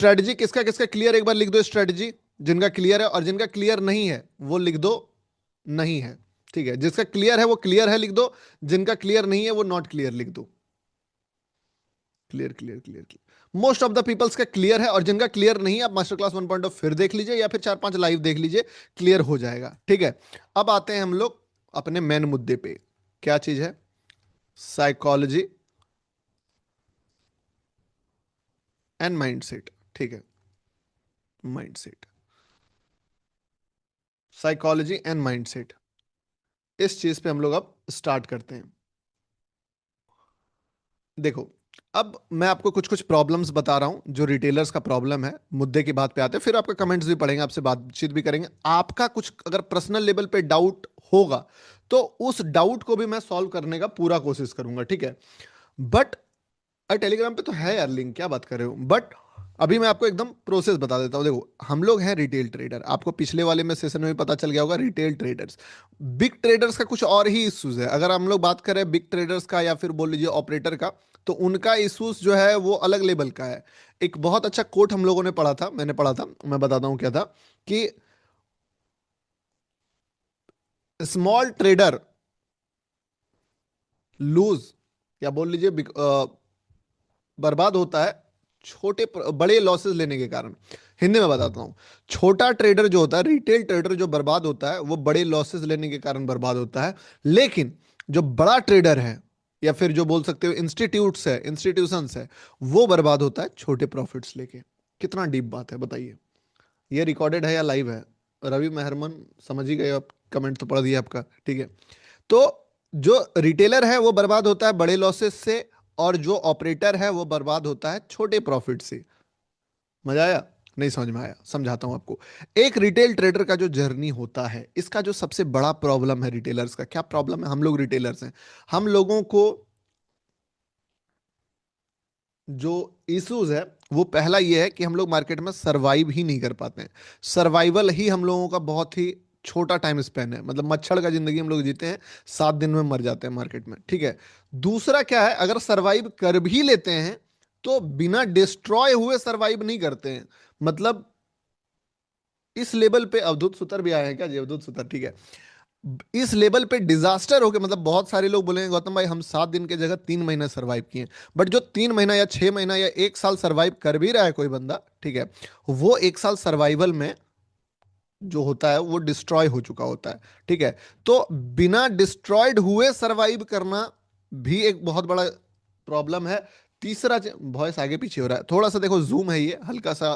Strategy किसका किसका clear, एक बार लिख दो स्ट्रेटजी। जिनका क्लियर है, और जिनका क्लियर नहीं है वो लिख दो नहीं है। ठीक है, जिसका क्लियर है वो क्लियर है लिख दो, जिनका क्लियर नहीं है वो नॉट क्लियर लिख दो। Clear clear clear clear, most of the peoples का क्लियर है, और जिनका क्लियर नहीं है आप मास्टर क्लास 1.0 फिर देख लीजिए, या फिर 4-5 लाइव देख लीजिए, क्लियर हो जाएगा। ठीक है, अब आते हैं हम लोग अपने मेन मुद्दे पे। क्या चीज है? Psychology and mindset. ठीक है, माइंडसेट, साइकोलॉजी एंड माइंडसेट, इस चीज पे हम लोग अब स्टार्ट करते हैं। देखो, अब मैं आपको कुछ कुछ प्रॉब्लम्स बता रहा हूं जो रिटेलर्स का प्रॉब्लम है। मुद्दे की बात पे आते हैं, फिर आपका कमेंट्स भी पढ़ेंगे, आपसे बातचीत भी करेंगे। आपका कुछ अगर पर्सनल लेवल पे डाउट होगा तो उस डाउट को भी मैं सॉल्व करने का पूरा कोशिश करूंगा। ठीक है, बट टेलीग्राम पे तो है यार लिंक, क्या बात कर रहे हो। बट अभी मैं आपको एकदम प्रोसेस बता देता हूँ। देखो, हम लोग हैं रिटेल ट्रेडर, आपको पिछले वाले में सेशन में भी पता चल गया होगा। रिटेल ट्रेडर्स, बिग ट्रेडर्स का कुछ और ही इश्यूज है। अगर हम लोग बात करें बिग ट्रेडर्स का या फिर बोल लीजिए ऑपरेटर का, तो उनका इश्यूज जो है वो अलग लेवल का है। एक बहुत अच्छा कोट हम लोगों ने पढ़ा था, मैंने पढ़ा था, मैं बताता हूँ क्या था, कि स्मॉल ट्रेडर लूज, या बोल लीजिए बर्बाद होता है बड़े लॉसेस लेने के कारण। हिंदी में बताता हूं, छोटा ट्रेडर जो होता है, रिटेल ट्रेडर जो बर्बाद होता है वो बड़े लॉसेस लेने के कारण बर्बाद होता है। लेकिन जो बड़ा ट्रेडर है, या फिर जो बोल सकते हो इंस्टीट्यूट्स है, इंस्टीट्यूशंस है, वो बर्बाद होता है छोटे प्रॉफिट्स लेके। कितना डीप बात है बताइए। ये रिकॉर्डेड है या लाइव है? रवि मेहरमन, समझ ही गए आप, कमेंट तो पढ़ दिया आपका। ठीक है, तो जो रिटेलर है वो बर्बाद होता है बड़े लॉसेस से, और जो ऑपरेटर है वो बर्बाद होता है छोटे प्रॉफिट से। मजा आया? नहीं समझ में आया? समझाता हूं आपको। एक रिटेल ट्रेडर का जो जर्नी होता है, इसका जो सबसे बड़ा प्रॉब्लम है रिटेलर्स का, क्या प्रॉब्लम है? हम लोग रिटेलर्स हैं, हम लोगों को जो इश्यूज है वो पहला ये है कि हम लोग मार्केट में सरवाइव ही नहीं कर पाते हैं। सर्वाइवल ही हम लोगों का बहुत ही छोटा टाइम स्पेन है, मतलब मच्छर का जिंदगी हम लोग जीते हैं, 7 दिन में मर जाते हैं मार्केट में। ठीक है, दूसरा क्या है, अगर सरवाइव कर भी लेते हैं तो बिना डिस्ट्रॉय हुए सरवाइव नहीं करते हैं। मतलब इस लेवल पे अवधूत सुतर भी आए हैं क्या जी? अवधूत सुतर, ठीक है। इस लेवल पे डिजास्टर हो गया, मतलब बहुत सारे लोग बोलेंगे गौतम भाई हम 7 दिन की जगह 3 महीने सरवाइव किए। बट जो 3 महीना या 6 महीना या 1 साल सरवाइव कर भी रहा है कोई बंदा, ठीक है, वो 1 साल सर्वाइवल में जो होता है वो डिस्ट्रॉय हो चुका होता है। ठीक है, तो बिना डिस्ट्रॉयड हुए सरवाइव करना भी एक बहुत बड़ा प्रॉब्लम है। तीसरा, वॉइस आगे पीछे हो रहा है थोड़ा सा, देखो जूम है ये हल्का सा,